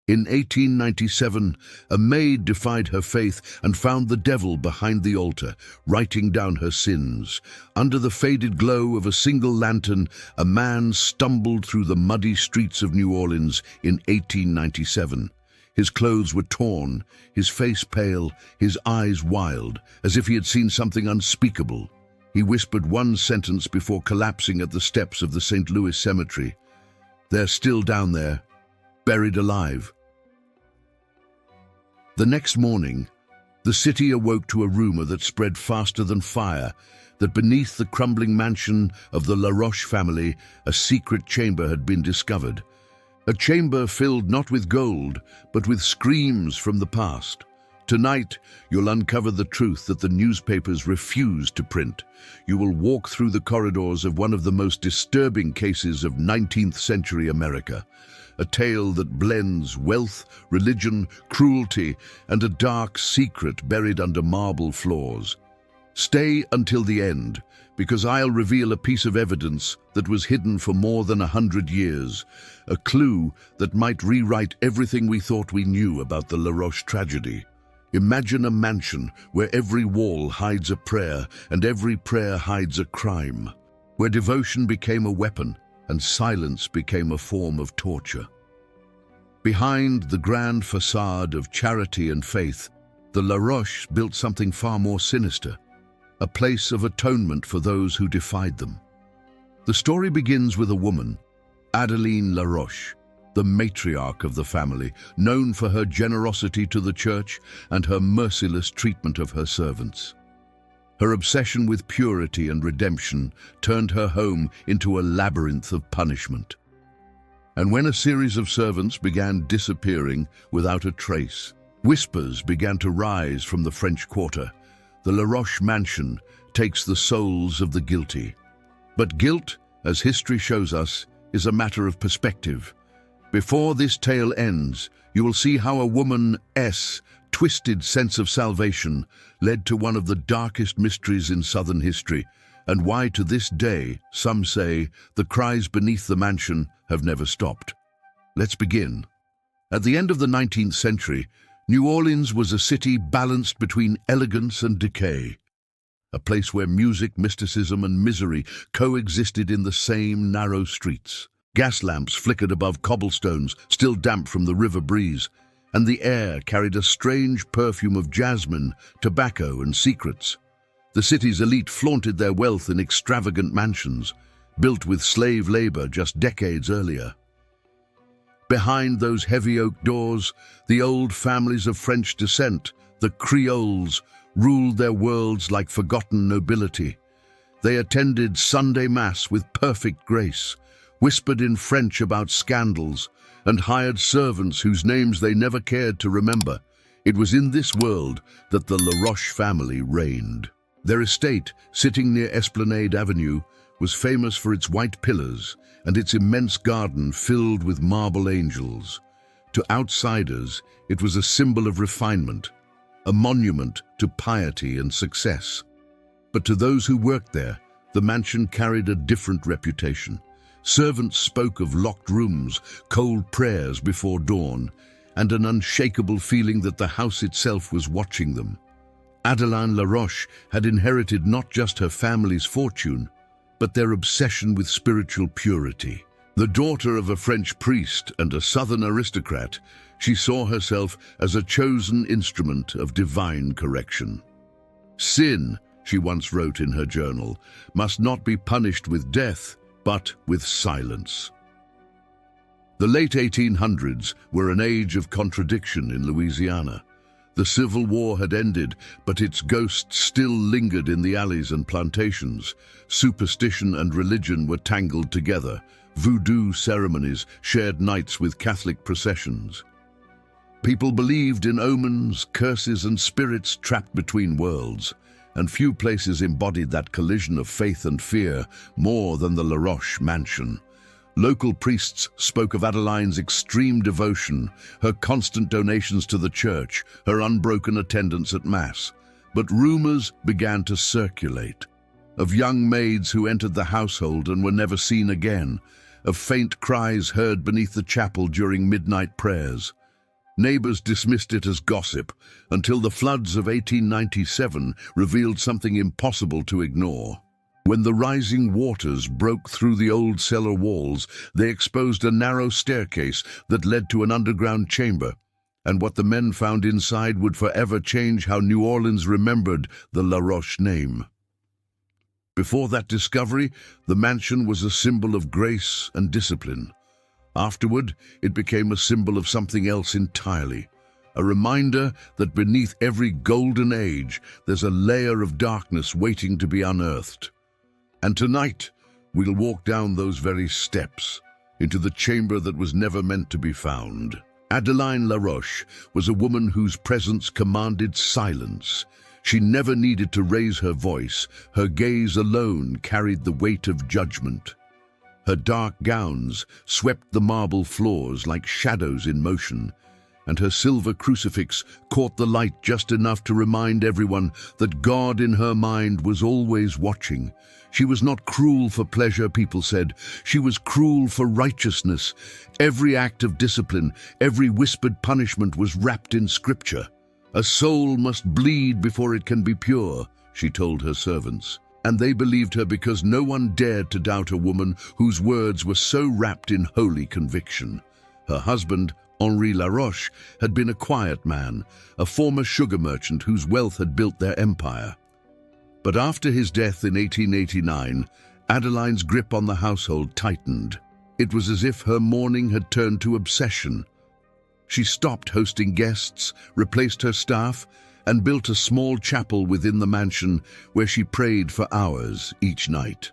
In 1897, a maid defied her faith and found the devil behind the altar, writing down her sins. Under the faded glow of a single lantern, a man stumbled through the muddy streets of New Orleans in 1897. His clothes were torn, his face pale, his eyes wild, as if he had seen something unspeakable. He whispered one sentence before collapsing at the steps of the St. Louis cemetery. "They're still down there, buried alive." The next morning, the city awoke to a rumor that spread faster than fire, that beneath the crumbling mansion of the LaRoche family, a secret chamber had been discovered. A chamber filled not with gold, but with screams from the past. Tonight, you'll uncover the truth that the newspapers refuse to print. You will walk through the corridors of one of the most disturbing cases of 19th century America. A tale that blends wealth, religion, cruelty, and a dark secret buried under marble floors. Stay until the end, because I'll reveal a piece of evidence that was hidden for more than 100 years, a clue that might rewrite everything we thought we knew about the LaRoche tragedy. Imagine a mansion where every wall hides a prayer and every prayer hides a crime, where devotion became a weapon and silence became a form of torture. Behind the grand facade of charity and faith, the LaRoche built something far more sinister, a place of atonement for those who defied them. The story begins with a woman, Adeline LaRoche, the matriarch of the family, known for her generosity to the church and her merciless treatment of her servants. Her obsession with purity and redemption turned her home into a labyrinth of punishment. And when a series of servants began disappearing without a trace, whispers began to rise from the French Quarter. The LaRoche mansion takes the souls of the guilty. But guilt, as history shows us, is a matter of perspective. Before this tale ends, you will see how a woman's twisted sense of salvation led to one of the darkest mysteries in Southern history, and why to this day, some say, the cries beneath the mansion have never stopped. Let's begin. At the end of the 19th century, New Orleans was a city balanced between elegance and decay, a place where music, mysticism, and misery coexisted in the same narrow streets. Gas lamps flickered above cobblestones, still damp from the river breeze, and the air carried a strange perfume of jasmine, tobacco, and secrets. The city's elite flaunted their wealth in extravagant mansions, built with slave labor just decades earlier. Behind those heavy oak doors, the old families of French descent, the Creoles, ruled their worlds like forgotten nobility. They attended Sunday Mass with perfect grace, whispered in French about scandals, and hired servants whose names they never cared to remember. It was in this world that the LaRoche family reigned. Their estate, sitting near Esplanade Avenue, was famous for its white pillars and its immense garden filled with marble angels. To outsiders, it was a symbol of refinement, a monument to piety and success. But to those who worked there, the mansion carried a different reputation. Servants spoke of locked rooms, cold prayers before dawn, and an unshakable feeling that the house itself was watching them. Adeline LaRoche had inherited not just her family's fortune, but their obsession with spiritual purity. The daughter of a French priest and a Southern aristocrat, she saw herself as a chosen instrument of divine correction. "Sin," she once wrote in her journal, "must not be punished with death, but with silence." The late 1800s were an age of contradiction in Louisiana. The Civil War had ended, but its ghosts still lingered in the alleys and plantations. Superstition and religion were tangled together. Voodoo ceremonies shared nights with Catholic processions. People believed in omens, curses, and spirits trapped between worlds, and few places embodied that collision of faith and fear more than the LaRoche mansion. Local priests spoke of Adeline's extreme devotion, her constant donations to the church, her unbroken attendance at Mass. But rumors began to circulate of young maids who entered the household and were never seen again, of faint cries heard beneath the chapel during midnight prayers. Neighbors dismissed it as gossip until the floods of 1897 revealed something impossible to ignore. When the rising waters broke through the old cellar walls, they exposed a narrow staircase that led to an underground chamber, and what the men found inside would forever change how New Orleans remembered the La Roche name. Before that discovery, the mansion was a symbol of grace and discipline. Afterward, it became a symbol of something else entirely, a reminder that beneath every golden age, there's a layer of darkness waiting to be unearthed. And tonight, we'll walk down those very steps, into the chamber that was never meant to be found. Adeline La Roche was a woman whose presence commanded silence. She never needed to raise her voice. Her gaze alone carried the weight of judgment. Her dark gowns swept the marble floors like shadows in motion, and her silver crucifix caught the light just enough to remind everyone that God in her mind was always watching. She was not cruel for pleasure, people said. She was cruel for righteousness. Every act of discipline, every whispered punishment was wrapped in scripture. A soul must bleed before it can be pure, she told her servants. And they believed her because no one dared to doubt a woman whose words were so wrapped in holy conviction. Her husband, Henri La Roche, had been a quiet man, a former sugar merchant whose wealth had built their empire. But after his death in 1889, Adeline's grip on the household tightened. It was as if her mourning had turned to obsession. She stopped hosting guests, replaced her staff, and built a small chapel within the mansion where she prayed for hours each night.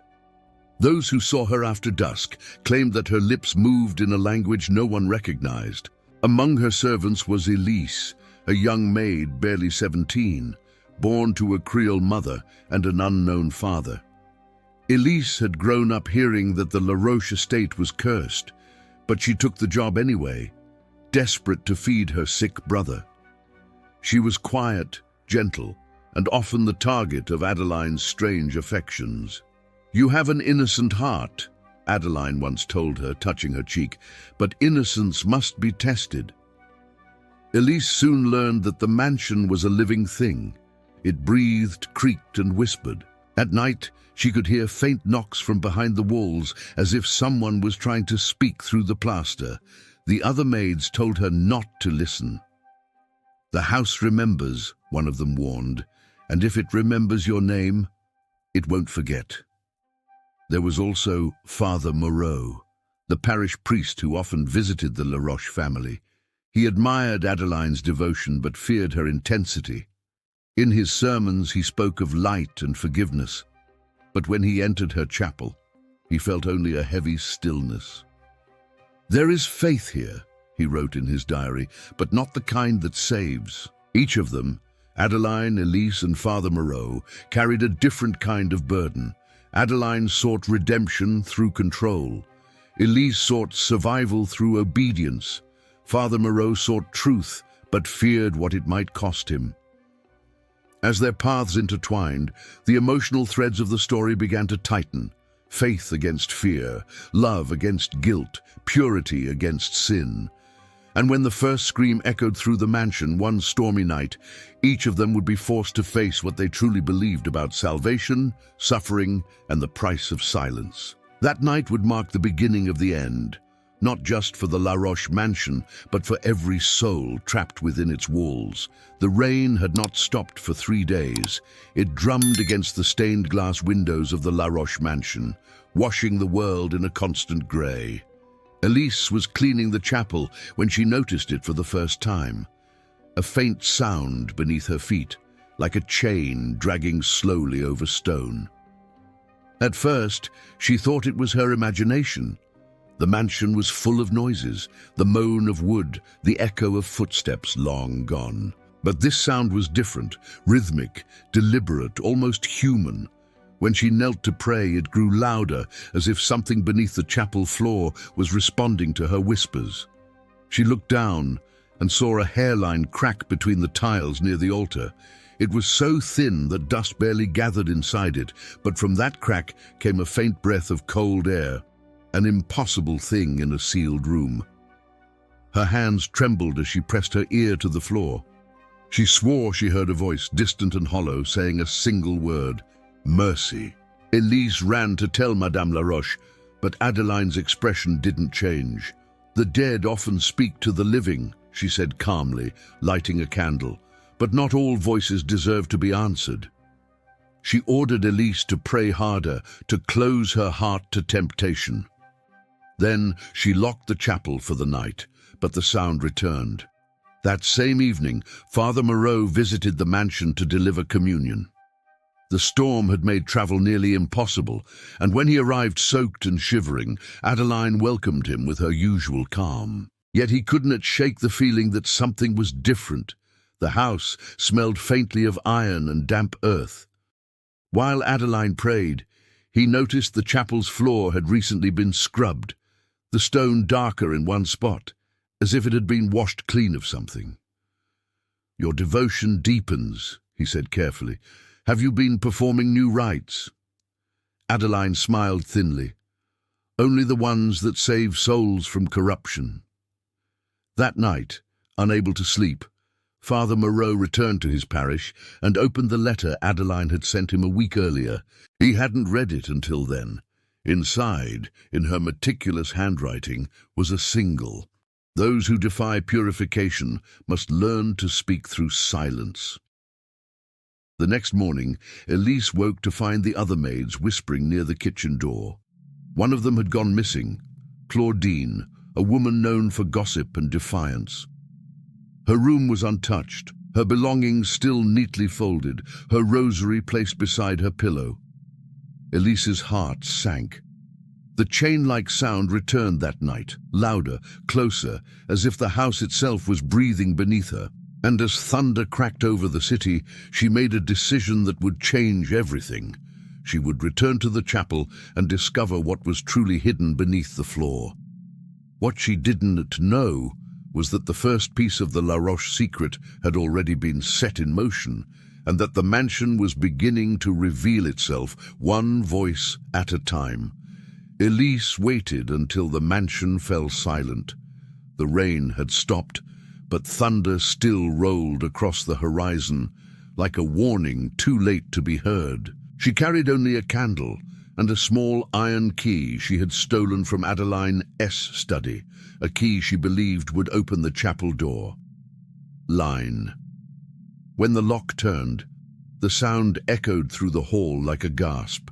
Those who saw her after dusk claimed that her lips moved in a language no one recognized. Among her servants was Elise, a young maid barely 17, born to a Creole mother and an unknown father. Elise had grown up hearing that the La Roche estate was cursed, but she took the job anyway, desperate to feed her sick brother. She was quiet, gentle, and often the target of Adeline's strange affections. "You have an innocent heart," Adeline once told her, touching her cheek, "but innocence must be tested." Elise soon learned that the mansion was a living thing. It breathed, creaked, and whispered. At night, she could hear faint knocks from behind the walls, as if someone was trying to speak through the plaster. The other maids told her not to listen. "The house remembers," one of them warned, "and if it remembers your name, it won't forget." There was also Father Moreau, the parish priest who often visited the La Roche family. He admired Adeline's devotion but feared her intensity. In his sermons he spoke of light and forgiveness, but when he entered her chapel, he felt only a heavy stillness. "There is faith here," he wrote in his diary, "but not the kind that saves." Each of them, Adeline, Elise, and Father Moreau, carried a different kind of burden. Adeline sought redemption through control. Elise sought survival through obedience. Father Moreau sought truth, but feared what it might cost him. As their paths intertwined, the emotional threads of the story began to tighten. Faith against fear, love against guilt, purity against sin. And when the first scream echoed through the mansion one stormy night, each of them would be forced to face what they truly believed about salvation, suffering, and the price of silence. That night would mark the beginning of the end, not just for the La Roche mansion, but for every soul trapped within its walls. The rain had not stopped for 3 days. It drummed against the stained glass windows of the La Roche mansion, washing the world in a constant grey. Elise was cleaning the chapel when she noticed it for the first time. A faint sound beneath her feet, like a chain dragging slowly over stone. At first, she thought it was her imagination. The mansion was full of noises, the moan of wood, the echo of footsteps long gone. But this sound was different, rhythmic, deliberate, almost human. When she knelt to pray, it grew louder, as if something beneath the chapel floor was responding to her whispers. She looked down and saw a hairline crack between the tiles near the altar. It was so thin that dust barely gathered inside it, but from that crack came a faint breath of cold air, an impossible thing in a sealed room. Her hands trembled as she pressed her ear to the floor. She swore she heard a voice, distant and hollow, saying a single word: mercy. Elise ran to tell Madame Laroche, but Adeline's expression didn't change. "The dead often speak to the living," she said calmly, lighting a candle, "but not all voices deserve to be answered." She ordered Elise to pray harder, to close her heart to temptation. Then she locked the chapel for the night, but the sound returned. That same evening, Father Moreau visited the mansion to deliver communion. The storm had made travel nearly impossible, and when he arrived soaked and shivering, Adeline welcomed him with her usual calm. Yet he couldn't shake the feeling that something was different. The house smelled faintly of iron and damp earth. While Adeline prayed, he noticed the chapel's floor had recently been scrubbed, the stone darker in one spot, as if it had been washed clean of something. "Your devotion deepens," he said carefully. "Have you been performing new rites?" Adeline smiled thinly. "Only the ones that save souls from corruption." That night, unable to sleep, Father Moreau returned to his parish and opened the letter Adeline had sent him a week earlier. He hadn't read it until then. Inside, in her meticulous handwriting, was a single: "Those who defy purification must learn to speak through silence." The next morning, Elise woke to find the other maids whispering near the kitchen door. One of them had gone missing: Claudine, a woman known for gossip and defiance. Her room was untouched, her belongings still neatly folded, her rosary placed beside her pillow. Elise's heart sank. The chain-like sound returned that night, louder, closer, as if the house itself was breathing beneath her. And as thunder cracked over the city, she made a decision that would change everything. She would return to the chapel and discover what was truly hidden beneath the floor. What she didn't know was that the first piece of the Laroche secret had already been set in motion, and that the mansion was beginning to reveal itself, one voice at a time. Elise waited until the mansion fell silent. The rain had stopped, but thunder still rolled across the horizon, like a warning too late to be heard. She carried only a candle and a small iron key she had stolen from Adeline's study, a key she believed would open the chapel door. Line. When the lock turned, the sound echoed through the hall like a gasp.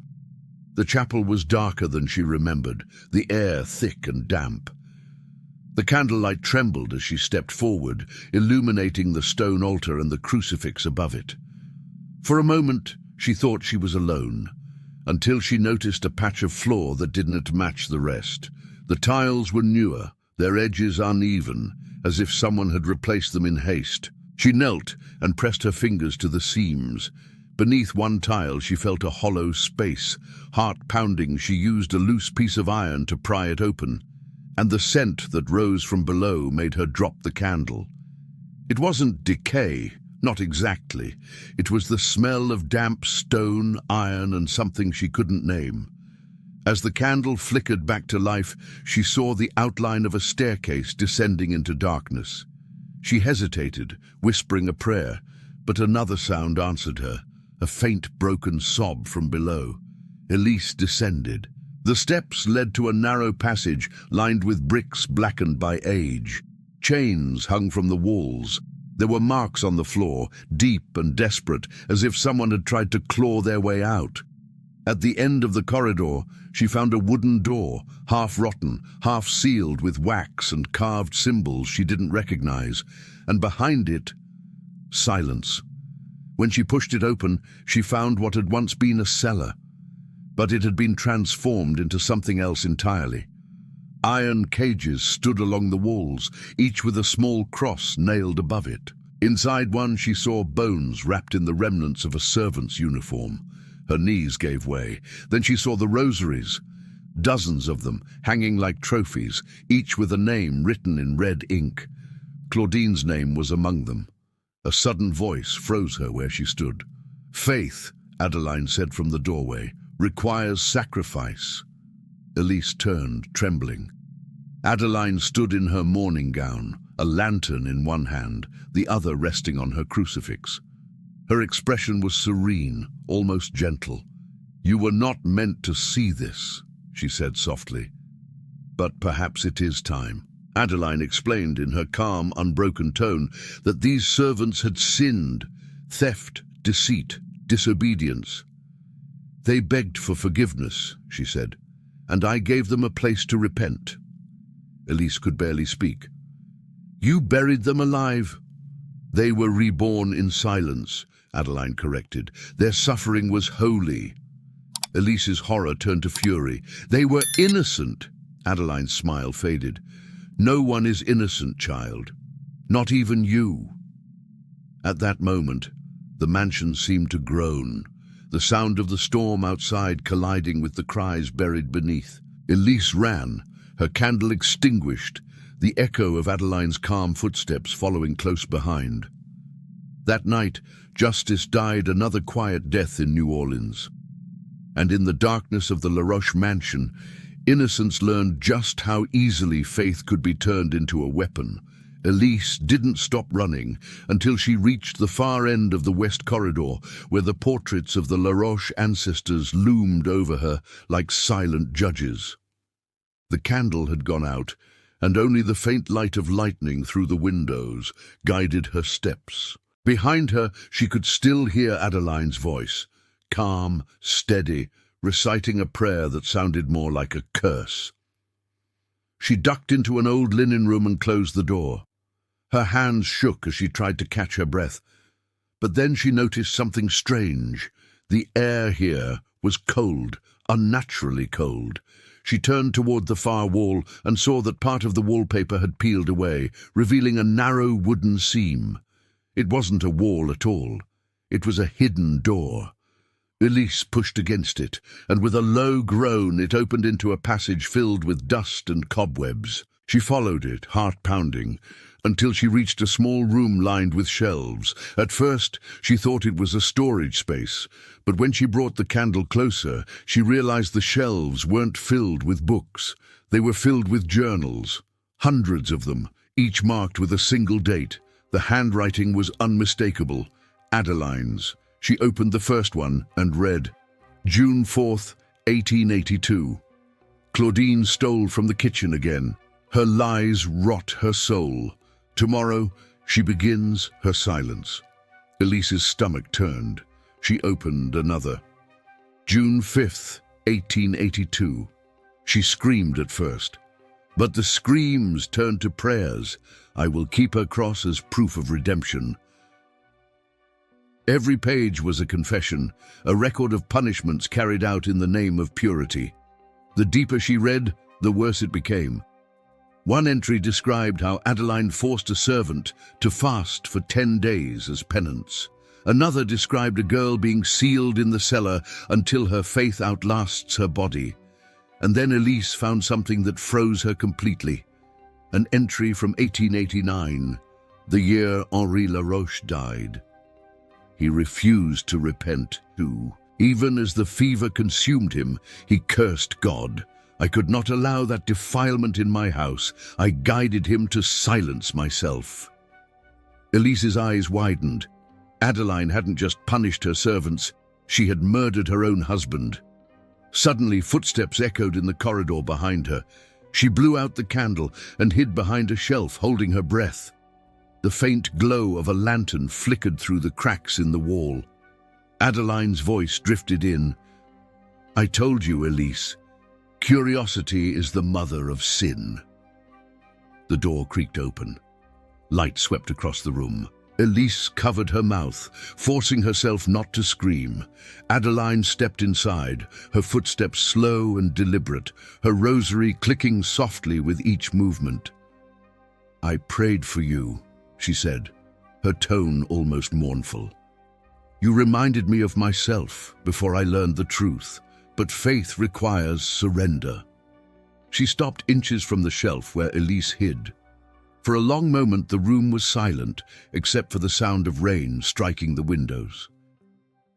The chapel was darker than she remembered, the air thick and damp. The candlelight trembled as she stepped forward, illuminating the stone altar and the crucifix above it. For a moment, she thought she was alone, until she noticed a patch of floor that didn't match the rest. The tiles were newer, their edges uneven, as if someone had replaced them in haste. She knelt and pressed her fingers to the seams. Beneath one tile she felt a hollow space. Heart pounding, she used a loose piece of iron to pry it open, and the scent that rose from below made her drop the candle. It wasn't decay, not exactly. It was the smell of damp stone, iron, and something she couldn't name. As the candle flickered back to life, she saw the outline of a staircase descending into darkness. She hesitated, whispering a prayer, but another sound answered her, a faint broken sob from below. Elise descended. The steps led to a narrow passage lined with bricks blackened by age. Chains hung from the walls. There were marks on the floor, deep and desperate, as if someone had tried to claw their way out. At the end of the corridor, she found a wooden door, half rotten, half sealed with wax and carved symbols she didn't recognize, and behind it, silence. When she pushed it open, she found what had once been a cellar, but it had been transformed into something else entirely. Iron cages stood along the walls, each with a small cross nailed above it. Inside one she saw bones wrapped in the remnants of a servant's uniform. Her knees gave way. Then she saw the rosaries, dozens of them, hanging like trophies, each with a name written in red ink. Claudine's name was among them. A sudden voice froze her where she stood. "Faith," Adeline said from the doorway, "requires sacrifice." Elise turned, trembling. Adeline stood in her mourning gown, a lantern in one hand, the other resting on her crucifix. Her expression was serene, almost gentle. "You were not meant to see this," she said softly. "But perhaps it is time." Adeline explained in her calm, unbroken tone that these servants had sinned: theft, deceit, disobedience. "They begged for forgiveness," she said, "and I gave them a place to repent." Elise could barely speak. "You buried them alive." "They were reborn in silence," Adeline corrected. "Their suffering was holy." Elise's horror turned to fury. "They were innocent." Adeline's smile faded. "No one is innocent, child. Not even you." At that moment, the mansion seemed to groan, the sound of the storm outside colliding with the cries buried beneath. Elise ran, her candle extinguished, the echo of Adeline's calm footsteps following close behind. That night, Justice died another quiet death in New Orleans. And in the darkness of the LaRoche mansion, innocence learned just how easily faith could be turned into a weapon. Elise didn't stop running until she reached the far end of the West Corridor, where the portraits of the LaRoche ancestors loomed over her like silent judges. The candle had gone out, and only the faint light of lightning through the windows guided her steps. Behind her, she could still hear Adeline's voice, calm, steady, reciting a prayer that sounded more like a curse. She ducked into an old linen room and closed the door. Her hands shook as she tried to catch her breath. But then she noticed something strange. The air here was cold, unnaturally cold. She turned toward the far wall and saw that part of the wallpaper had peeled away, revealing a narrow wooden seam. It wasn't a wall at all. It was a hidden door. Elise pushed against it, and with a low groan it opened into a passage filled with dust and cobwebs. She followed it, heart pounding, until she reached a small room lined with shelves. At first, she thought it was a storage space, but when she brought the candle closer, she realized the shelves weren't filled with books. They were filled with journals, hundreds of them, each marked with a single date. The handwriting was unmistakable, Adeline's. She opened the first one and read, June 4th, 1882. Claudine stole from the kitchen again. Her lies rot her soul. Tomorrow, she begins her silence. Elise's stomach turned. She opened another. June 5th, 1882. She screamed at first. But the screams turned to prayers. I will keep her cross as proof of redemption. Every page was a confession, a record of punishments carried out in the name of purity. The deeper she read, the worse it became. One entry described how Adeline forced a servant to fast for 10 days as penance. Another described a girl being sealed in the cellar until her faith outlasts her body. And then Elise found something that froze her completely. An entry from 1889, the year Henri LaRoche died. He refused to repent, too. Even as the fever consumed him, he cursed God. I could not allow that defilement in my house. I guided him to silence myself. Elise's eyes widened. Adeline hadn't just punished her servants, she had murdered her own husband. Suddenly, footsteps echoed in the corridor behind her. She blew out the candle and hid behind a shelf, holding her breath. The faint glow of a lantern flickered through the cracks in the wall. Adeline's voice drifted in. I told you, Elise, curiosity is the mother of sin. The door creaked open. Light swept across the room. Elise covered her mouth, forcing herself not to scream. Adeline stepped inside, her footsteps slow and deliberate, her rosary clicking softly with each movement. I prayed for you, she said, her tone almost mournful. You reminded me of myself before I learned the truth, but faith requires surrender. She stopped inches from the shelf where Elise hid. For a long moment the room was silent, except for the sound of rain striking the windows.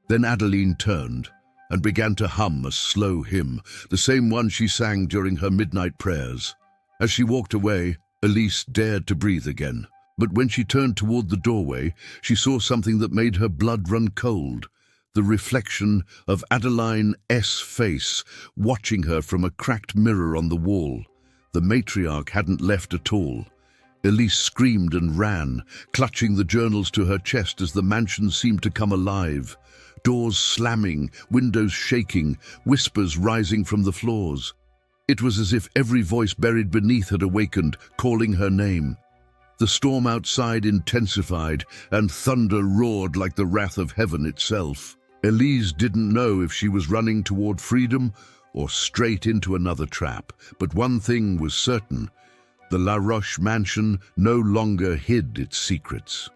Then Adeline turned and began to hum a slow hymn, the same one she sang during her midnight prayers. As she walked away, Elise dared to breathe again. But when she turned toward the doorway, she saw something that made her blood run cold. The reflection of Adeline's face watching her from a cracked mirror on the wall. The matriarch hadn't left at all. Elise screamed and ran, clutching the journals to her chest as the mansion seemed to come alive. Doors slamming, windows shaking, whispers rising from the floors. It was as if every voice buried beneath had awakened, calling her name. The storm outside intensified, and thunder roared like the wrath of heaven itself. Elise didn't know if she was running toward freedom or straight into another trap, but one thing was certain. The La Roche mansion no longer hid its secrets.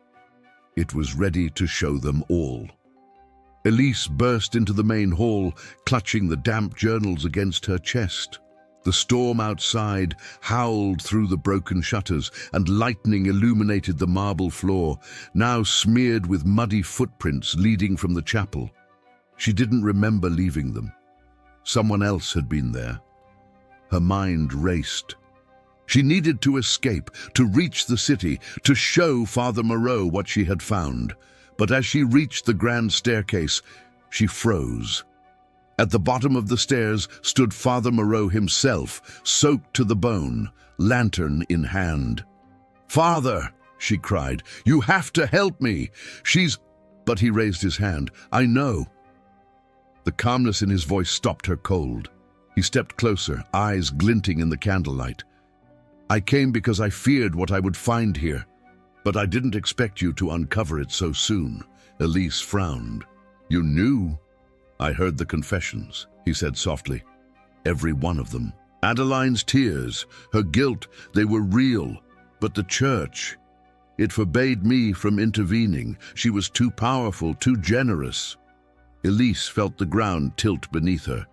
It was ready to show them all. Elise burst into the main hall, clutching the damp journals against her chest. The storm outside howled through the broken shutters, and lightning illuminated the marble floor, now smeared with muddy footprints leading from the chapel. She didn't remember leaving them. Someone else had been there. Her mind raced. She needed to escape, to reach the city, to show Father Moreau what she had found. But as she reached the grand staircase, she froze. At the bottom of the stairs stood Father Moreau himself, soaked to the bone, lantern in hand. "Father," she cried, "you have to help me. She's—" But he raised his hand. "I know." The calmness in his voice stopped her cold. He stepped closer, eyes glinting in the candlelight. "I came because I feared what I would find here, but I didn't expect you to uncover it so soon." Elise frowned. "You knew?" "I heard the confessions," he said softly. "Every one of them. Adeline's tears, her guilt, they were real. But the church, it forbade me from intervening. She was too powerful, too generous." Elise felt the ground tilt beneath her.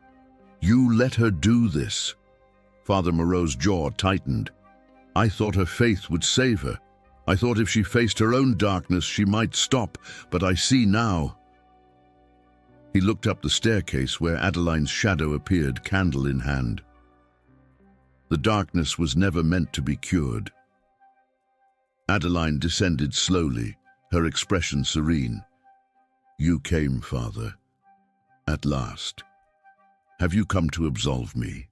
"You let her do this?" Father Moreau's jaw tightened. "I thought her faith would save her. I thought if she faced her own darkness, she might stop, but I see now." He looked up the staircase where Adeline's shadow appeared, candle in hand. The darkness was never meant to be cured. Adeline descended slowly, her expression serene. "You came, Father. At last. Have you come to absolve me?"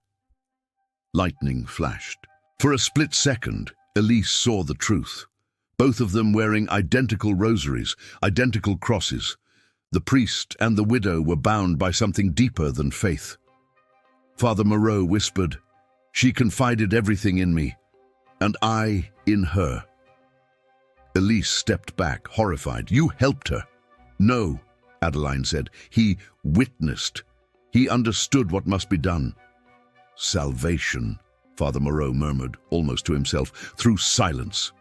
Lightning flashed. For a split second, Elise saw the truth. Both of them wearing identical rosaries, identical crosses. The priest and the widow were bound by something deeper than faith. Father Moreau whispered, "She confided everything in me, and I in her." Elise stepped back, horrified. "You helped her." "No," Adeline said. "He witnessed. He understood what must be done." "Salvation," Father Moreau murmured, almost to himself, through silence.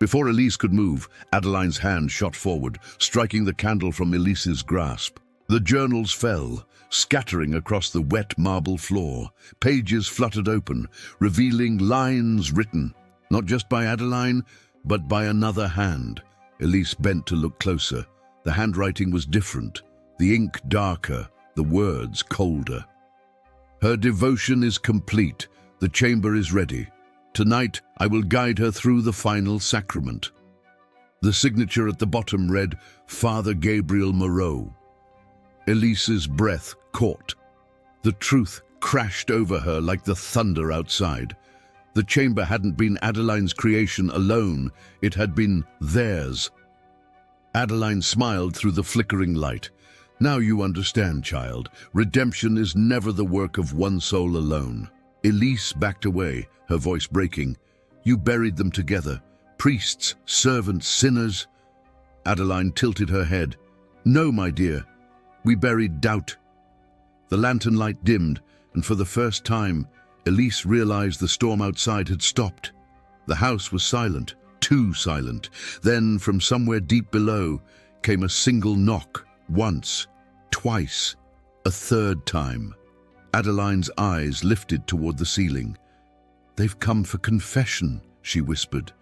Before Elise could move, Adeline's hand shot forward, striking the candle from Elise's grasp. The journals fell, scattering across the wet marble floor. Pages fluttered open, revealing lines written, not just by Adeline, but by another hand. Elise bent to look closer. The handwriting was different, the ink darker, the words colder. "Her devotion is complete. The chamber is ready. Tonight, I will guide her through the final sacrament." The signature at the bottom read, "Father Gabriel Moreau." Elise's breath caught. The truth crashed over her like the thunder outside. The chamber hadn't been Adeline's creation alone, it had been theirs. Adeline smiled through the flickering light. "Now you understand, child. Redemption is never the work of one soul alone." Elise backed away, her voice breaking. "You buried them together. Priests, servants, sinners." Adeline tilted her head. "No, my dear. We buried doubt." The lantern light dimmed, and for the first time, Elise realized the storm outside had stopped. The house was silent, too silent. Then, from somewhere deep below, came a single knock. Once, twice, a third time. Adeline's eyes lifted toward the ceiling. "They've come for confession," she whispered,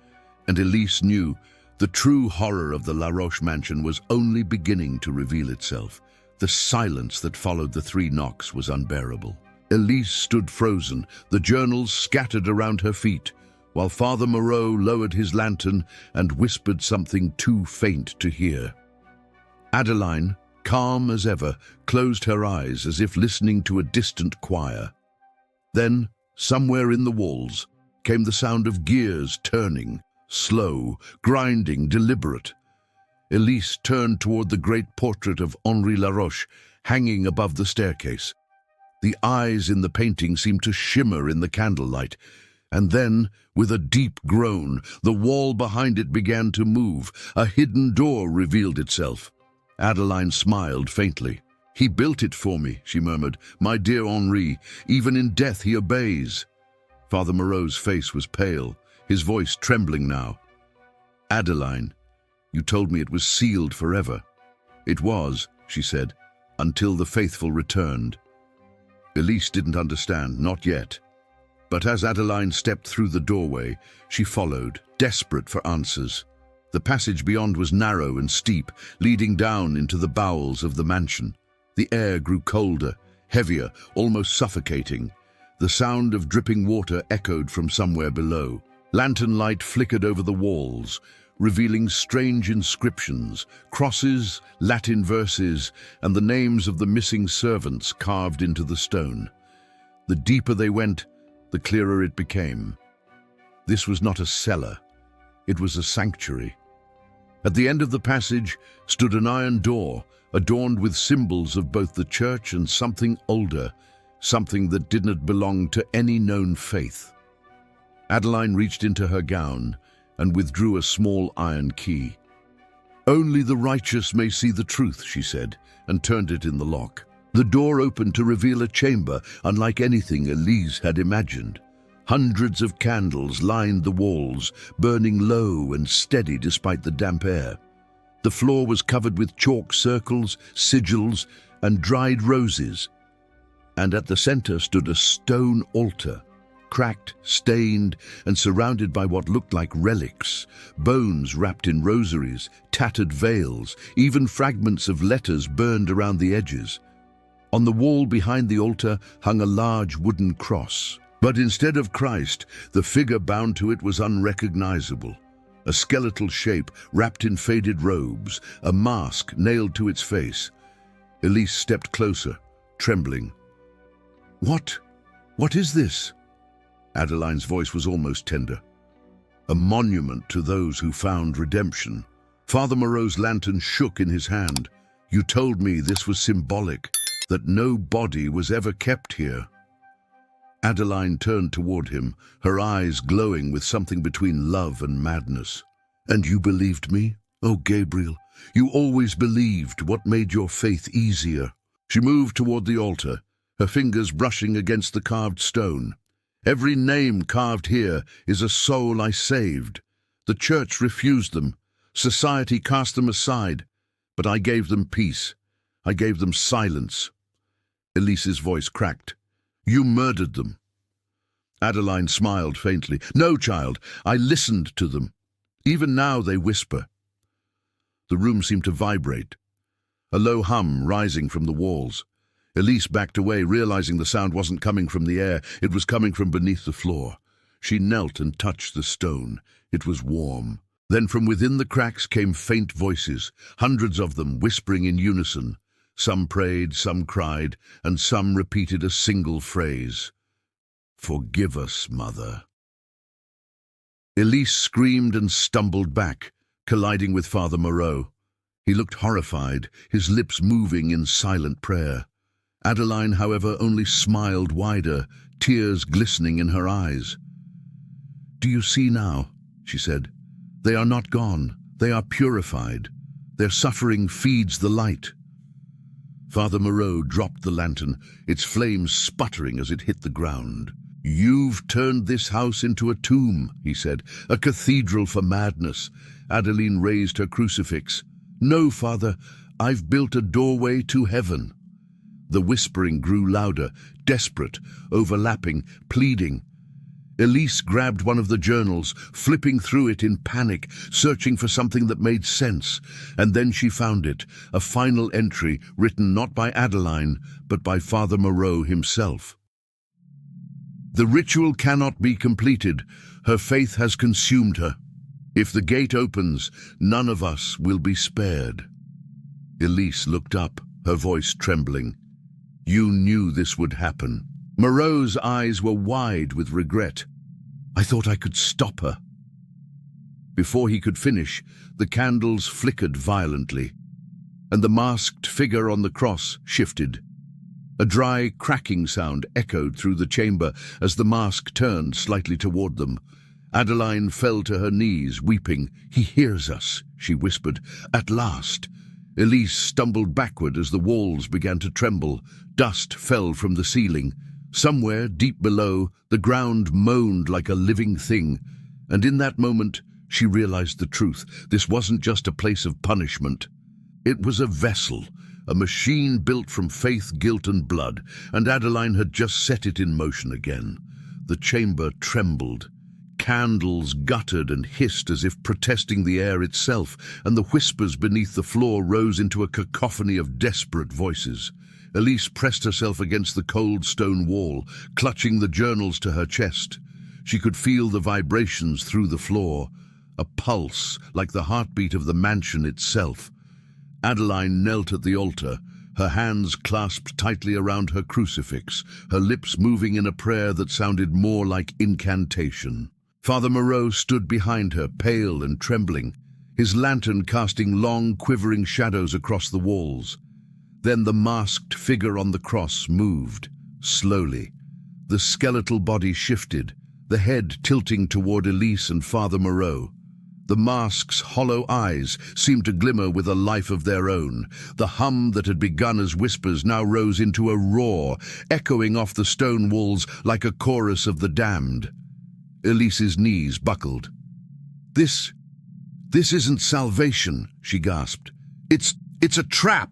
and Elise knew the true horror of the La Roche mansion was only beginning to reveal itself. The silence that followed the three knocks was unbearable. Elise stood frozen, the journals scattered around her feet, while Father Moreau lowered his lantern and whispered something too faint to hear. Adeline, calm as ever, closed her eyes as if listening to a distant choir. Then, somewhere in the walls, came the sound of gears turning, slow, grinding, deliberate. Elise turned toward the great portrait of Henri Laroche hanging above the staircase. The eyes in the painting seemed to shimmer in the candlelight, and then, with a deep groan, the wall behind it began to move. A hidden door revealed itself. Adeline smiled faintly. "He built it for me," she murmured. "My dear Henri, even in death he obeys." Father Moreau's face was pale, his voice trembling now. "Adeline, you told me it was sealed forever." "It was," she said, "until the faithful returned." Elise didn't understand, not yet. But as Adeline stepped through the doorway, she followed, desperate for answers. The passage beyond was narrow and steep, leading down into the bowels of the mansion. The air grew colder, heavier, almost suffocating. The sound of dripping water echoed from somewhere below. Lantern light flickered over the walls, revealing strange inscriptions, crosses, Latin verses, and the names of the missing servants carved into the stone. The deeper they went, the clearer it became. This was not a cellar. It was a sanctuary. At the end of the passage stood an iron door, adorned with symbols of both the church and something older, something that didn't belong to any known faith. Adeline reached into her gown and withdrew a small iron key. "Only the righteous may see the truth," she said, and turned it in the lock. The door opened to reveal a chamber unlike anything Elise had imagined. Hundreds of candles lined the walls, burning low and steady despite the damp air. The floor was covered with chalk circles, sigils, and dried roses. And at the center stood a stone altar, cracked, stained, and surrounded by what looked like relics, bones wrapped in rosaries, tattered veils, even fragments of letters burned around the edges. On the wall behind the altar hung a large wooden cross. But instead of Christ, the figure bound to it was unrecognizable. A skeletal shape wrapped in faded robes, a mask nailed to its face. Elise stepped closer, trembling. What is this?" Adeline's voice was almost tender. "A monument to those who found redemption." Father Moreau's lantern shook in his hand. "You told me this was symbolic, that no body was ever kept here." Adeline turned toward him, her eyes glowing with something between love and madness. "And you believed me? Oh, Gabriel, you always believed. What made your faith easier?" She moved toward the altar, her fingers brushing against the carved stone. "Every name carved here is a soul I saved. The church refused them. Society cast them aside. But I gave them peace. I gave them silence." Elise's voice cracked. "You murdered them." Adeline smiled faintly. "No, child, I listened to them. Even now they whisper." The room seemed to vibrate, a low hum rising from the walls. Elise backed away, realizing the sound wasn't coming from the air, it was coming from beneath the floor. She knelt and touched the stone. It was warm. Then from within the cracks came faint voices, hundreds of them whispering in unison. Some prayed, some cried, and some repeated a single phrase. "Forgive us, Mother." Elise screamed and stumbled back, colliding with Father Moreau. He looked horrified, his lips moving in silent prayer. Adeline, however, only smiled wider, tears glistening in her eyes. "Do you see now?" she said. "They are not gone. They are purified. Their suffering feeds the light." Father Moreau dropped the lantern, its flames sputtering as it hit the ground. "You've turned this house into a tomb," he said, "a cathedral for madness." Adeline raised her crucifix. "No, Father, I've built a doorway to heaven." The whispering grew louder, desperate, overlapping, pleading. Elise grabbed one of the journals, flipping through it in panic, searching for something that made sense. And then she found it, a final entry written not by Adeline, but by Father Moreau himself. The ritual cannot be completed. Her faith has consumed her. If the gate opens, none of us will be spared. Elise looked up, her voice trembling. You knew this would happen. Moreau's eyes were wide with regret. I thought I could stop her. Before he could finish, the candles flickered violently, and the masked figure on the cross shifted. A dry, cracking sound echoed through the chamber as the mask turned slightly toward them. Adeline fell to her knees, weeping. He hears us, she whispered. At last. Elise stumbled backward as the walls began to tremble. Dust fell from the ceiling. Somewhere, deep below, the ground moaned like a living thing. And in that moment, she realized the truth. This wasn't just a place of punishment. It was a vessel, a machine built from faith, guilt, and blood, and Adeline had just set it in motion again. The chamber trembled. Candles guttered and hissed as if protesting the air itself, and the whispers beneath the floor rose into a cacophony of desperate voices. Elise pressed herself against the cold stone wall, clutching the journals to her chest. She could feel the vibrations through the floor, a pulse like the heartbeat of the mansion itself. Adeline knelt at the altar, her hands clasped tightly around her crucifix, her lips moving in a prayer that sounded more like incantation. Father Moreau stood behind her, pale and trembling, his lantern casting long, quivering shadows across the walls. Then the masked figure on the cross moved, slowly. The skeletal body shifted, the head tilting toward Elise and Father Moreau. The mask's hollow eyes seemed to glimmer with a life of their own. The hum that had begun as whispers now rose into a roar, echoing off the stone walls like a chorus of the damned. Elise's knees buckled. This isn't salvation, she gasped. It's a trap.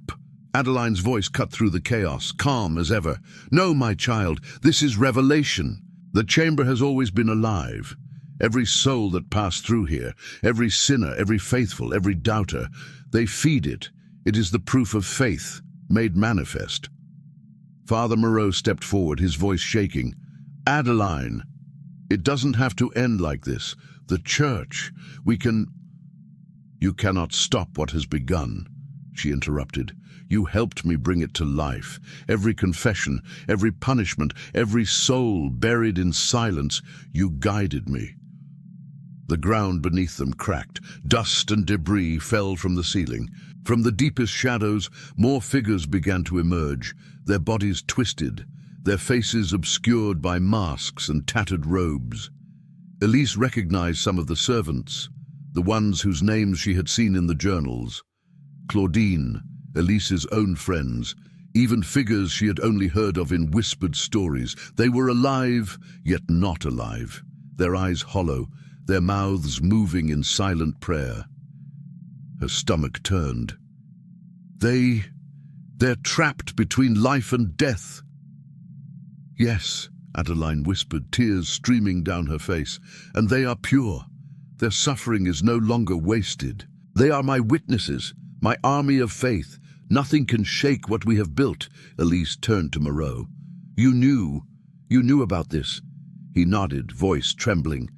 Adeline's voice cut through the chaos, calm as ever. No, my child, this is revelation. The chamber has always been alive. Every soul that passed through here, every sinner, every faithful, every doubter, they feed it. It is the proof of faith, made manifest. Father Moreau stepped forward, his voice shaking. Adeline, it doesn't have to end like this. The church, You cannot stop what has begun, she interrupted. You helped me bring it to life. Every confession, every punishment, every soul buried in silence, you guided me. The ground beneath them cracked. Dust and debris fell from the ceiling. From the deepest shadows, more figures began to emerge, their bodies twisted, their faces obscured by masks and tattered robes. Elise recognized some of the servants, the ones whose names she had seen in the journals. Claudine, Elise's own friends, even figures she had only heard of in whispered stories. They were alive, yet not alive, their eyes hollow, their mouths moving in silent prayer. Her stomach turned. They're trapped between life and death. Yes, Adeline whispered, tears streaming down her face, and they are pure. Their suffering is no longer wasted. They are my witnesses, my army of faith. Nothing can shake what we have built. Elise turned to Moreau. You knew about this. He nodded, voice trembling.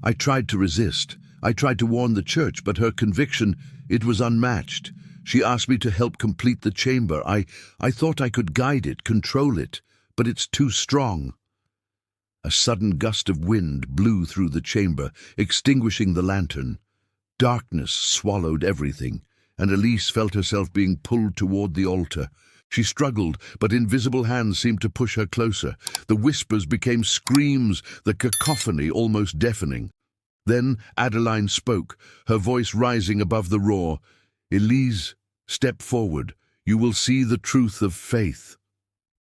I tried to resist. I tried to warn the church, but her conviction, it was unmatched. She asked me to help complete the chamber. I thought I could guide it, control it, but it's too strong. A sudden gust of wind blew through the chamber, extinguishing the lantern. Darkness swallowed everything, and Elise felt herself being pulled toward the altar. She struggled, but invisible hands seemed to push her closer. The whispers became screams, the cacophony almost deafening. Then Adeline spoke, her voice rising above the roar. Elise, step forward. You will see the truth of faith.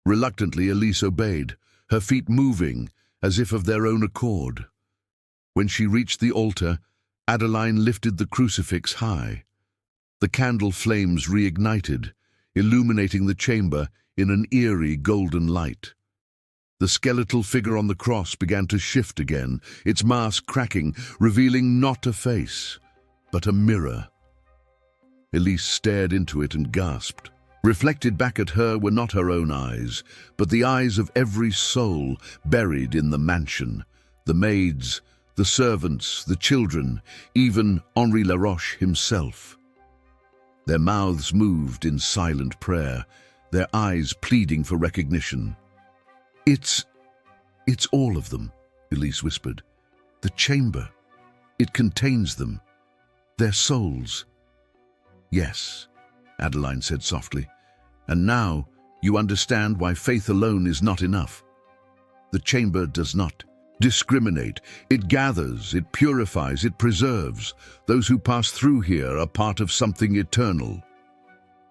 Reluctantly, Elise obeyed, her feet moving, as if of their own accord. When she reached the altar, Adeline lifted the crucifix high. The candle flames reignited, illuminating the chamber in an eerie golden light. The skeletal figure on the cross began to shift again, its mask cracking, revealing not a face, but a mirror. Elise stared into it and gasped. Reflected back at her were not her own eyes, but the eyes of every soul buried in the mansion, the maids, the servants, the children, even Henri Laroche himself. Their mouths moved in silent prayer, their eyes pleading for recognition. It's all of them," Elise whispered. "The chamber. It contains them. Their souls." "Yes," Adeline said softly, "and now you understand why faith alone is not enough. The chamber does not discriminate. It gathers, it purifies, it preserves. Those who pass through here are part of something eternal."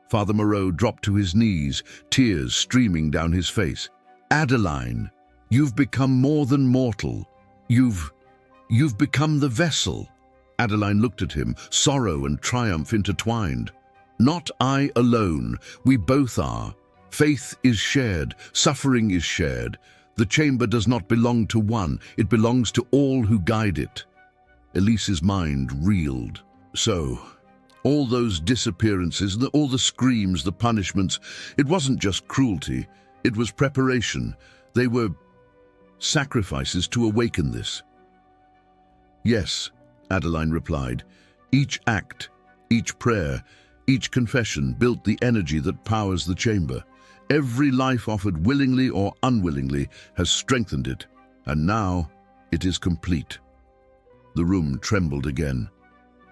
Father Moreau dropped to his knees, tears streaming down his face. "Adeline, you've become more than mortal. You've become the vessel." Adeline looked at him, sorrow and triumph intertwined. "Not I alone, we both are. Faith is shared, suffering is shared. The chamber does not belong to one, it belongs to all who guide it." Elise's mind reeled. So, all those disappearances, all the screams, the punishments, it wasn't just cruelty, it was preparation. They were sacrifices to awaken this. "Yes," Adeline replied. "Each act, each prayer, each confession built the energy that powers the chamber. Every life offered willingly or unwillingly has strengthened it, and now it is complete." The room trembled again.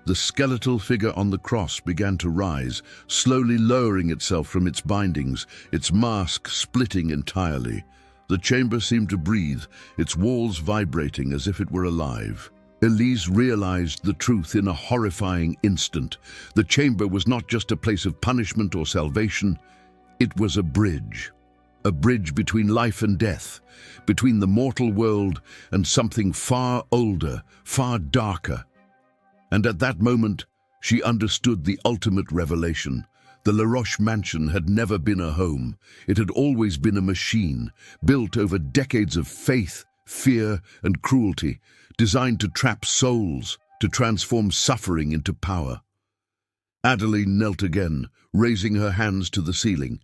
The skeletal figure on the cross began to rise, slowly lowering itself from its bindings, its mask splitting entirely. The chamber seemed to breathe, its walls vibrating as if it were alive. Elise realized the truth in a horrifying instant. The chamber was not just a place of punishment or salvation, it was a bridge between life and death, between the mortal world and something far older, far darker. And at that moment, she understood the ultimate revelation. The Laroche mansion had never been a home. It had always been a machine, built over decades of faith, fear, and cruelty, designed to trap souls, to transform suffering into power. Adeline knelt again, raising her hands to the ceiling.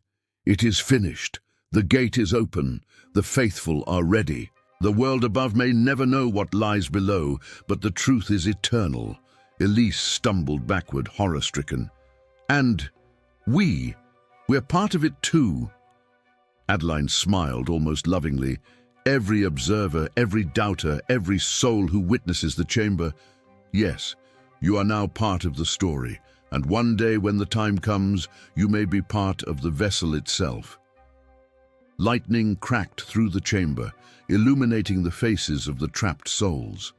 "It is finished. The gate is open. The faithful are ready. The world above may never know what lies below, but the truth is eternal." Elise stumbled backward, horror-stricken. "And we're part of it too." Adeline smiled almost lovingly. "Every observer, every doubter, every soul who witnesses the chamber, yes, you are now part of the story. And one day when the time comes, you may be part of the vessel itself." Lightning cracked through the chamber, illuminating the faces of the trapped souls.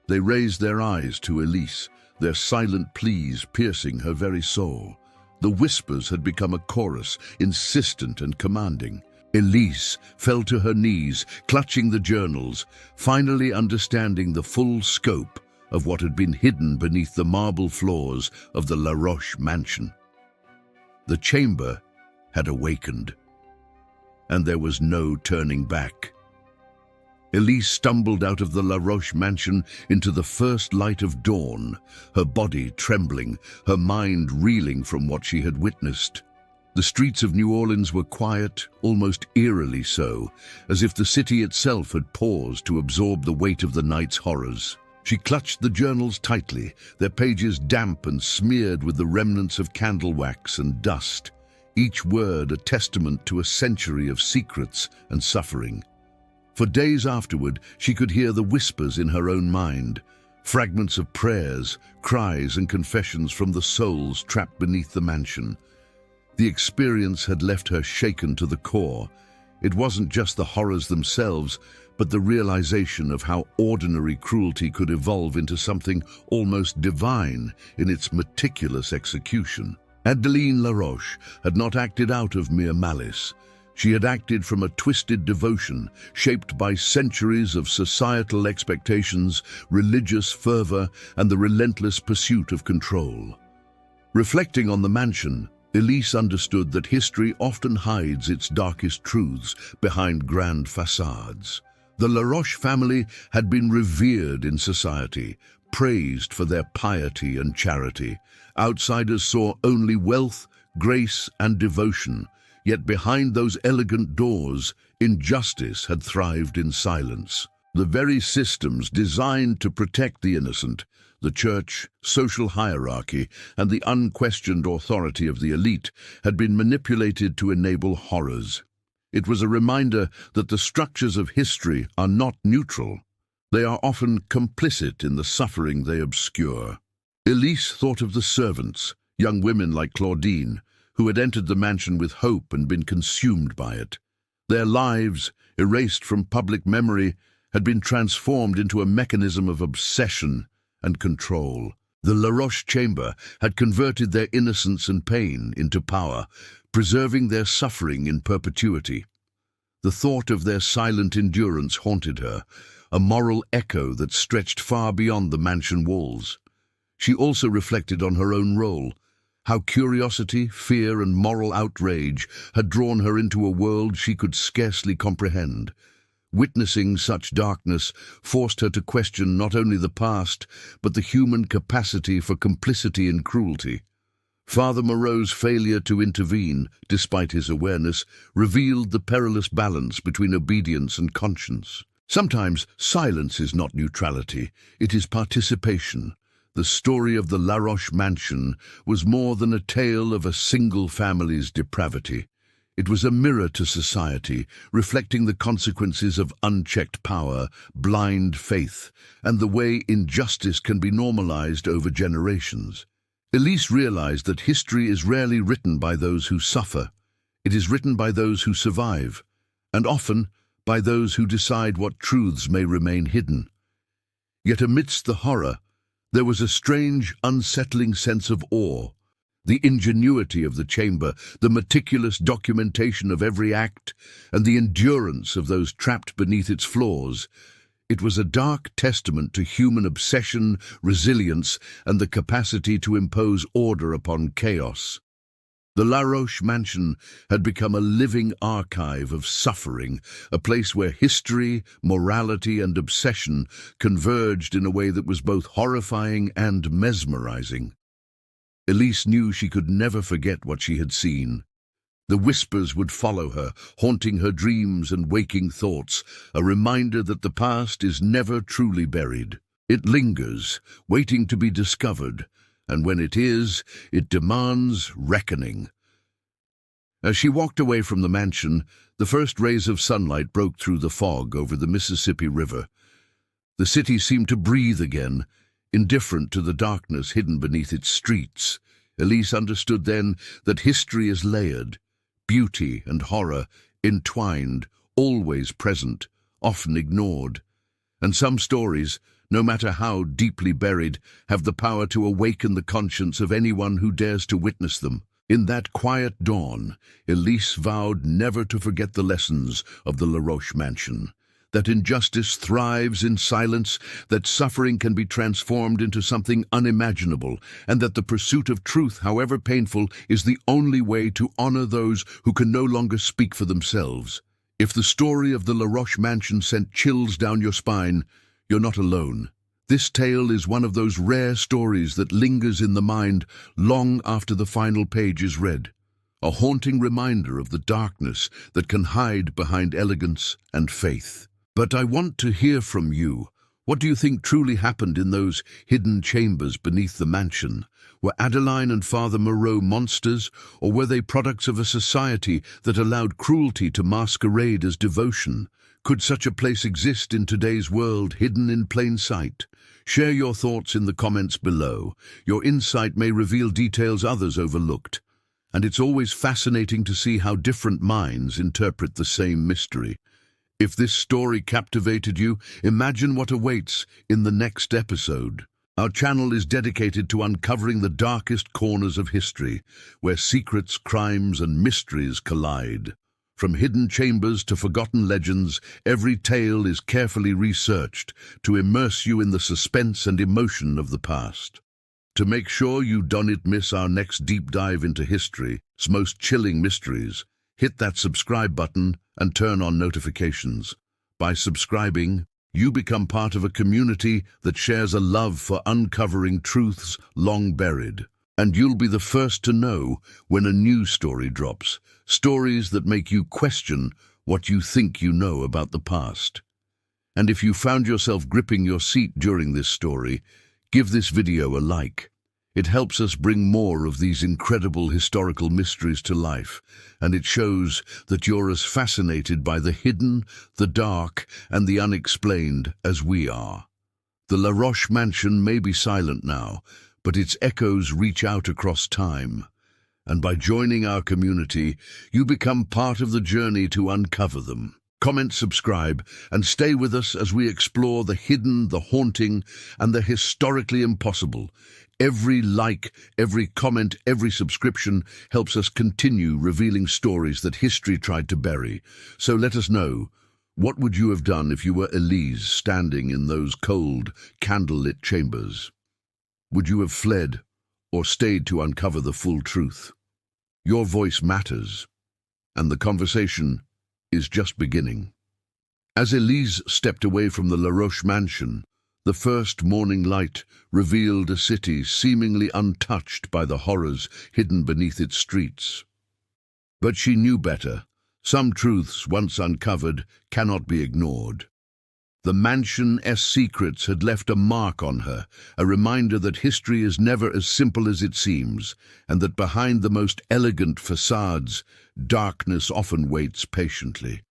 They raised their eyes to Elise, their silent pleas piercing her very soul. The whispers had become a chorus, insistent and commanding. Elise fell to her knees, clutching the journals, finally understanding the full scope of what had been hidden beneath the marble floors of the Laroche mansion. The chamber had awakened, and there was no turning back. Elise stumbled out of the Laroche mansion into the first light of dawn, her body trembling, her mind reeling from what she had witnessed. The streets of New Orleans were quiet, almost eerily so, as if the city itself had paused to absorb the weight of the night's horrors. She clutched the journals tightly, their pages damp and smeared with the remnants of candle wax and dust, each word a testament to a century of secrets and suffering. For days afterward, she could hear the whispers in her own mind, fragments of prayers, cries and confessions from the souls trapped beneath the mansion. The experience had left her shaken to the core. It wasn't just the horrors themselves, but the realization of how ordinary cruelty could evolve into something almost divine in its meticulous execution. Adeline Laroche had not acted out of mere malice. She had acted from a twisted devotion, shaped by centuries of societal expectations, religious fervor, and the relentless pursuit of control. Reflecting on the mansion, Elise understood that history often hides its darkest truths behind grand facades. The Laroche family had been revered in society, praised for their piety and charity. Outsiders saw only wealth, grace, and devotion, yet behind those elegant doors, injustice had thrived in silence. The very systems designed to protect the innocent, the church, social hierarchy, and the unquestioned authority of the elite, had been manipulated to enable horrors. It was a reminder that the structures of history are not neutral. They are often complicit in the suffering they obscure. Elise thought of the servants, young women like Claudine, who had entered the mansion with hope and been consumed by it. Their lives, erased from public memory, had been transformed into a mechanism of obsession and control. The Laroche chamber had converted their innocence and pain into power, preserving their suffering in perpetuity. The thought of their silent endurance haunted her, a moral echo that stretched far beyond the mansion walls. She also reflected on her own role, how curiosity, fear, and moral outrage had drawn her into a world she could scarcely comprehend. Witnessing such darkness forced her to question not only the past, but the human capacity for complicity and cruelty. Father Moreau's failure to intervene, despite his awareness, revealed the perilous balance between obedience and conscience. Sometimes silence is not neutrality, it is participation. The story of the Laroche mansion was more than a tale of a single family's depravity. It was a mirror to society, reflecting the consequences of unchecked power, blind faith, and the way injustice can be normalized over generations. Elise realized that history is rarely written by those who suffer. It is written by those who survive, and often by those who decide what truths may remain hidden. Yet amidst the horror, there was a strange, unsettling sense of awe. The ingenuity of the chamber, the meticulous documentation of every act, and the endurance of those trapped beneath its floors. It was a dark testament to human obsession, resilience, and the capacity to impose order upon chaos. The Laroche mansion had become a living archive of suffering, a place where history, morality, and obsession converged in a way that was both horrifying and mesmerizing. Elise knew she could never forget what she had seen. The whispers would follow her, haunting her dreams and waking thoughts, a reminder that the past is never truly buried. It lingers, waiting to be discovered, and when it is, it demands reckoning. As she walked away from the mansion, the first rays of sunlight broke through the fog over the Mississippi River. The city seemed to breathe again, indifferent to the darkness hidden beneath its streets. Elise understood then that history is layered, beauty and horror entwined, always present, often ignored. And some stories, no matter how deeply buried, have the power to awaken the conscience of anyone who dares to witness them. In that quiet dawn, Elise vowed never to forget the lessons of the Laroche mansion. That injustice thrives in silence, that suffering can be transformed into something unimaginable, and that the pursuit of truth, however painful, is the only way to honor those who can no longer speak for themselves. If the story of the Laroche mansion sent chills down your spine, you're not alone. This tale is one of those rare stories that lingers in the mind long after the final page is read, a haunting reminder of the darkness that can hide behind elegance and faith. But I want to hear from you. What do you think truly happened in those hidden chambers beneath the mansion? Were Adeline and Father Moreau monsters, or were they products of a society that allowed cruelty to masquerade as devotion? Could such a place exist in today's world, hidden in plain sight? Share your thoughts in the comments below. Your insight may reveal details others overlooked. And it's always fascinating to see how different minds interpret the same mystery. If this story captivated you, imagine what awaits in the next episode. Our channel is dedicated to uncovering the darkest corners of history, where secrets, crimes, and mysteries collide. From hidden chambers to forgotten legends, every tale is carefully researched to immerse you in the suspense and emotion of the past. To make sure you don't miss our next deep dive into history's most chilling mysteries, hit that subscribe button and turn on notifications. By subscribing, you become part of a community that shares a love for uncovering truths long buried. And you'll be the first to know when a new story drops, stories that make you question what you think you know about the past. And if you found yourself gripping your seat during this story, give this video a like. It helps us bring more of these incredible historical mysteries to life, and it shows that you're as fascinated by the hidden, the dark, and the unexplained as we are. The La Roche mansion may be silent now, but its echoes reach out across time. And by joining our community, you become part of the journey to uncover them. Comment, subscribe, and stay with us as we explore the hidden, the haunting, and the historically impossible. Every like, every comment, every subscription helps us continue revealing stories that history tried to bury. So let us know, what would you have done if you were Elise standing in those cold, candlelit chambers? Would you have fled or stayed to uncover the full truth? Your voice matters, and the conversation is just beginning. As Elise stepped away from the La Roche mansion, the first morning light revealed a city seemingly untouched by the horrors hidden beneath its streets. But she knew better. Some truths, once uncovered, cannot be ignored. The mansion's secrets had left a mark on her, a reminder that history is never as simple as it seems, and that behind the most elegant facades, darkness often waits patiently.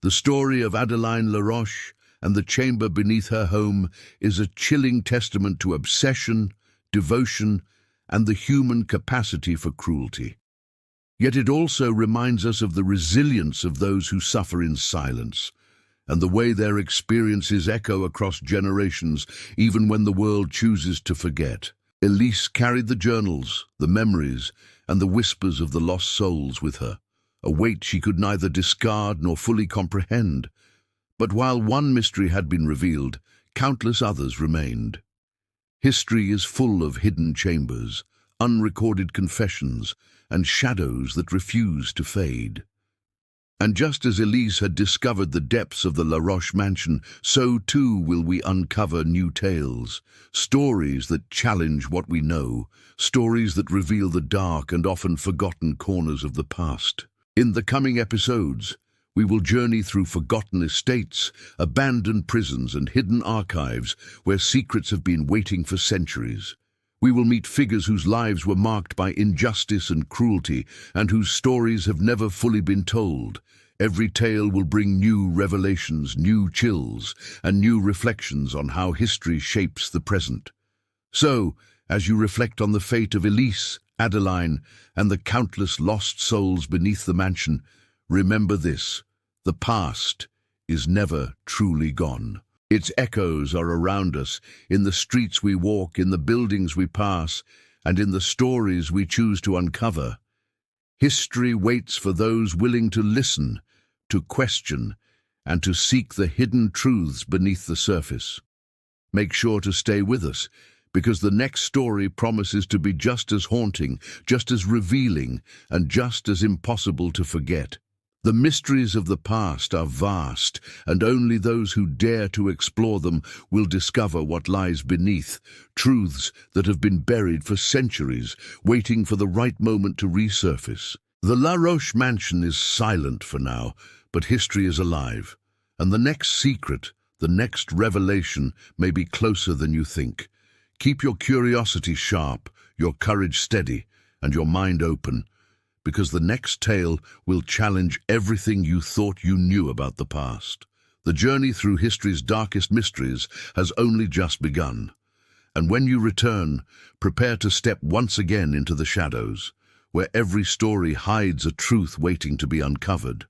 The story of Adeline La Roche and the chamber beneath her home is a chilling testament to obsession, devotion, and the human capacity for cruelty. Yet it also reminds us of the resilience of those who suffer in silence, and the way their experiences echo across generations, even when the world chooses to forget. Elise carried the journals, the memories, and the whispers of the lost souls with her, a weight she could neither discard nor fully comprehend. But while one mystery had been revealed, countless others remained. History is full of hidden chambers, unrecorded confessions, and shadows that refuse to fade. And just as Elise had discovered the depths of the La Roche mansion, so too will we uncover new tales, stories that challenge what we know, stories that reveal the dark and often forgotten corners of the past. In the coming episodes, we will journey through forgotten estates, abandoned prisons, and hidden archives where secrets have been waiting for centuries. We will meet figures whose lives were marked by injustice and cruelty, and whose stories have never fully been told. Every tale will bring new revelations, new chills, and new reflections on how history shapes the present. So, as you reflect on the fate of Elise, Adeline, and the countless lost souls beneath the mansion, remember this: the past is never truly gone. Its echoes are around us, in the streets we walk, in the buildings we pass, and in the stories we choose to uncover. History waits for those willing to listen, to question, and to seek the hidden truths beneath the surface. Make sure to stay with us, because the next story promises to be just as haunting, just as revealing, and just as impossible to forget. The mysteries of the past are vast, and only those who dare to explore them will discover what lies beneath, truths that have been buried for centuries, waiting for the right moment to resurface. The La Roche mansion is silent for now, but history is alive, and the next secret, the next revelation, may be closer than you think. Keep your curiosity sharp, your courage steady, and your mind open, because the next tale will challenge everything you thought you knew about the past. The journey through history's darkest mysteries has only just begun. And when you return, prepare to step once again into the shadows, where every story hides a truth waiting to be uncovered.